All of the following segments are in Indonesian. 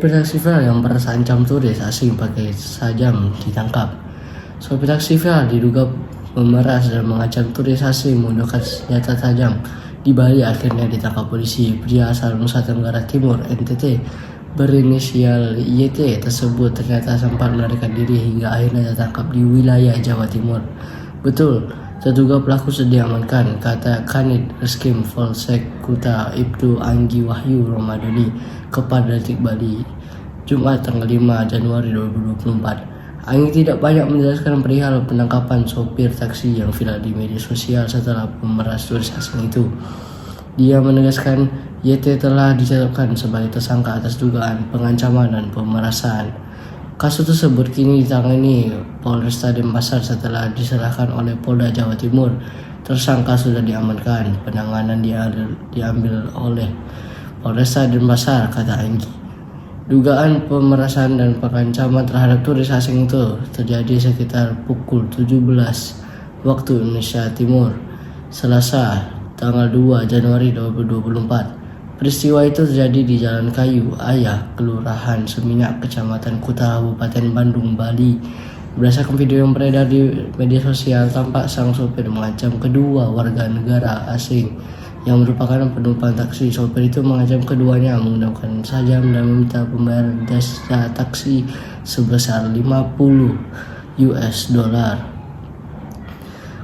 Sopir taksi viral yang merasa ancam turis asing pakai sajam ditangkap. Sopir taksi viral diduga memeras dan mengancam turis asing menggunakan senjata tajam di Bali akhirnya ditangkap polisi. Pria asal Nusa Tenggara Timur (NTT) berinisial YT tersebut ternyata sempat melarikan diri hingga akhirnya tertangkap di wilayah Jawa Timur. Betul, terduga pelaku sudah diamankan, kata Kanit Reskrim Polsek Kuta Ibtu Anggi Wahyu Ramadhani kepada Detik Bali, Jumat tanggal 5 Januari 2024. Anggi tidak banyak menjelaskan perihal penangkapan sopir taksi yang viral di media sosial setelah memeras turis asing itu. Dia menegaskan YT telah ditetapkan sebagai tersangka atas dugaan pengancaman dan pemerasan. Kasus tersebut kini ditangani Polresta Denpasar setelah diserahkan oleh Polda Jawa Timur. Tersangka sudah diamankan. Penanganan diambil oleh Polresta Denpasar, kata Anggi. Dugaan pemerasan dan pengancaman terhadap turis asing itu terjadi sekitar pukul 17 waktu Indonesia Timur, Selasa, tanggal 2 Januari 2024. Peristiwa itu terjadi di Jalan Kayu Ayah, Kelurahan Seminyak, Kecamatan Kuta, Kabupaten Bandung, Bali. Berdasarkan video yang beredar di media sosial, tampak sang sopir mengancam kedua warga negara asing yang merupakan penumpang taksi. Sopir itu mengancam keduanya menggunakan sajam dan meminta pembayaran jasa taksi sebesar $50.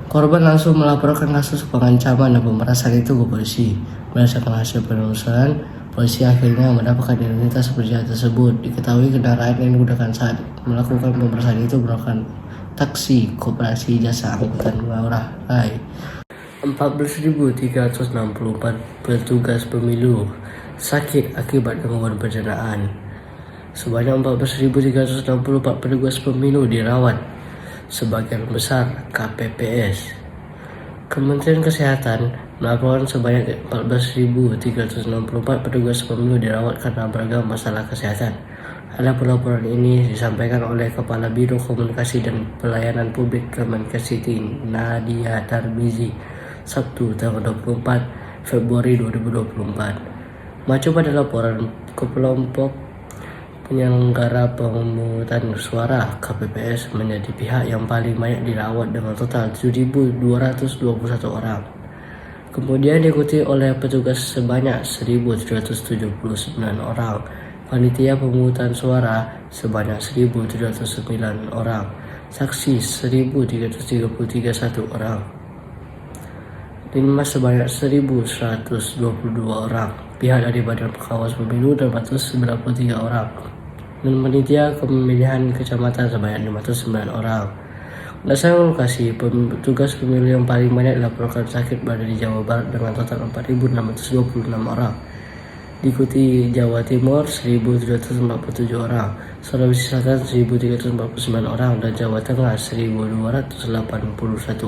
Korban langsung melaporkan kasus pengancaman dan pemerasan itu ke polisi. Berdasarkan hasil penelusuran, polisi akhirnya mendapatkan identitas pria tersebut. Diketahui kendaraan yang digunakan saat melakukan pemerasan itu merupakan taksi Koperasi Jasa Angkutan Murah Rai. 14.364 petugas pemilu sakit akibat gangguan pencernaan. Sebanyak 14.364 petugas pemilu dirawat, sebagian besar KPPS. Kementerian Kesehatan melaporkan sebanyak 14.364 petugas pemilu dirawat karena beragam masalah kesehatan. Adapun laporan ini disampaikan oleh Kepala Biro Komunikasi dan Pelayanan Publik Kemenkes-Siti Nadia Tarmizi Sabtu tanggal 24 Februari 2024. Mengacu pada laporan kelompok penyelenggara pemungutan suara, KPPS menjadi pihak yang paling banyak dirawat dengan total 7.221 orang. Kemudian diikuti oleh petugas sebanyak 1.779 orang, panitia pemungutan suara sebanyak 1.709 orang, saksi 1.333 orang, Linmas sebanyak 1.122 orang, pihak dari Badan Pengawas Pemilu 493 orang, dan panitia pemilihan kecamatan sebanyak 509 orang. Berdasarkan lokasi, petugas pemilu yang paling banyak dilaporkan sakit berada di Jawa Barat dengan total 4.626 orang. Diikuti Jawa Timur 1.747 orang, Sulawesi Selatan 1.349 orang, dan Jawa Tengah 1.281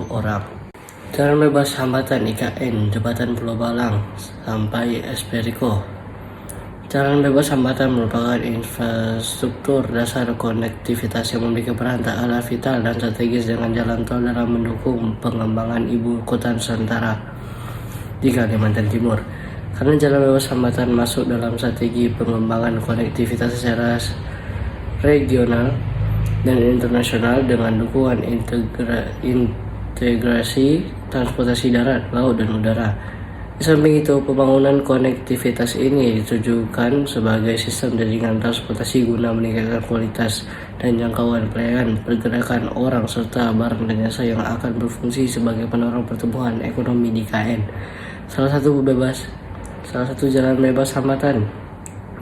orang. Jalan bebas hambatan IKN Jembatan Pulau Balang sampai Esperiko. Jalan bebas hambatan merupakan infrastruktur dasar konektivitas yang memiliki peran tak kalah vital dan strategis dengan jalan tol dalam mendukung pengembangan ibu kota Nusantara di Kalimantan Timur. Karena jalan bebas hambatan masuk dalam strategi pengembangan konektivitas secara regional dan internasional dengan dukungan integrasi transportasi darat, laut, dan udara. Di samping itu, pembangunan konektivitas ini ditujukan sebagai sistem jaringan transportasi guna meningkatkan kualitas dan jangkauan pelayanan pergerakan orang serta barang dan jasa yang akan berfungsi sebagai pendorong pertumbuhan ekonomi di IKN. Salah satu jalan bebas hambatan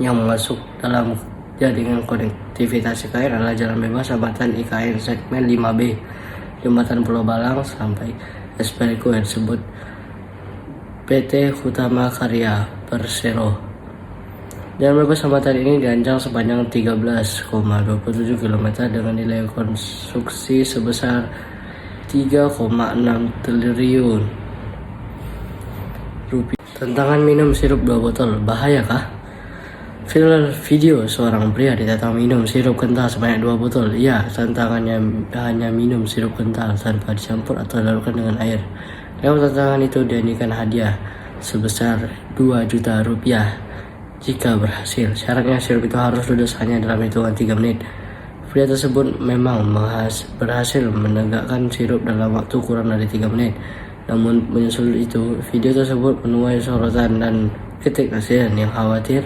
yang masuk dalam jaringan konektivitas IKN adalah jalan bebas hambatan IKN segmen 5B, Jembatan Pulau Balang sampai Esperiko yang disebut PT Hutama Karya Persero. Jalan bebas hambatan ini dirancang sepanjang 13,27 km dengan nilai konstruksi sebesar 3,6 triliun rupiah. Tantangan minum sirup 2 botol, bahayakah? Viral video seorang pria ditantang minum sirup kental sebanyak 2 botol. Ya, tantangannya hanya minum sirup kental tanpa dicampur atau dilarutkan dengan air. Lewat tantangan itu dinyanyikan hadiah sebesar 2 juta rupiah jika berhasil. Syaratnya sirup itu harus ludes hanya dalam hitungan 3 menit. Pria tersebut memang berhasil menegakkan sirup dalam waktu kurang dari 3 menit. Namun menyusul itu, video tersebut menuai sorotan dan kritik netizen yang khawatir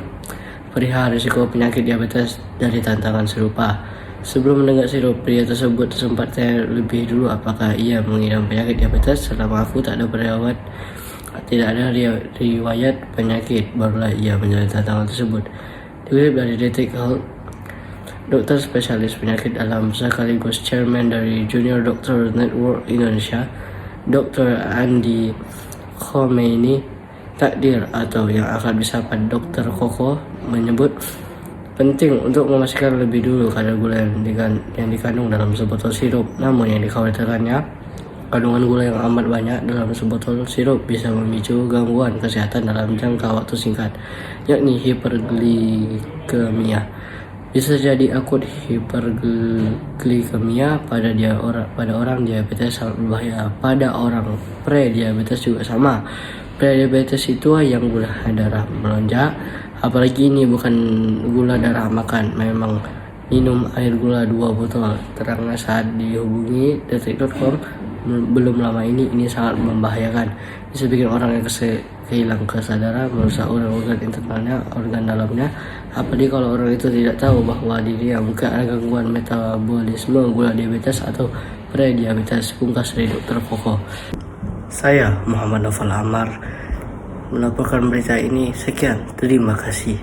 perihal risiko penyakit diabetes dari tantangan serupa. Sebelum menenggak sirup, pria tersebut sempat tanya lebih dulu apakah ia mengidap penyakit diabetes. Setelah mengaku tidak ada riwayat penyakit, barulah ia menjalani tantangan tersebut. Dikutip dari Detik Health, dokter spesialis penyakit dalam sekaligus chairman dari Junior Doctor Network Indonesia, Dr. Andi Khomeini Takdir atau yang akan disapa Dr. Koko, menyebut penting untuk memastikan lebih dulu kadar gula yang dikandung dalam sebotol sirup. Namun yang dikhawatirkannya, kandungan gula yang amat banyak dalam sebotol sirup bisa memicu gangguan kesehatan dalam jangka waktu singkat, yakni hiperglikemia. Bisa jadi akut hiperglikemia pada orang diabetes sangat berbahaya. Pada orang pre-diabetes juga sama. Pre-diabetes itu yang gula darah melonjak. Apalagi ini bukan gula darah makan, memang minum air gula 2 botol. Terangnya saat dihubungi Detik.com belum lama ini sangat membahayakan. Bisa bikin orang yang kehilangan kesadaran, merusak organ internalnya, organ dalamnya. Apalagi kalau orang itu tidak tahu bahwa dirinya mungkin ada gangguan metabolisme gula diabetes atau pre-diabetes. Pungkas dari Dr. Koko. Saya Muhammad Novel Amar melaporkan berita ini. Sekian, terima kasih.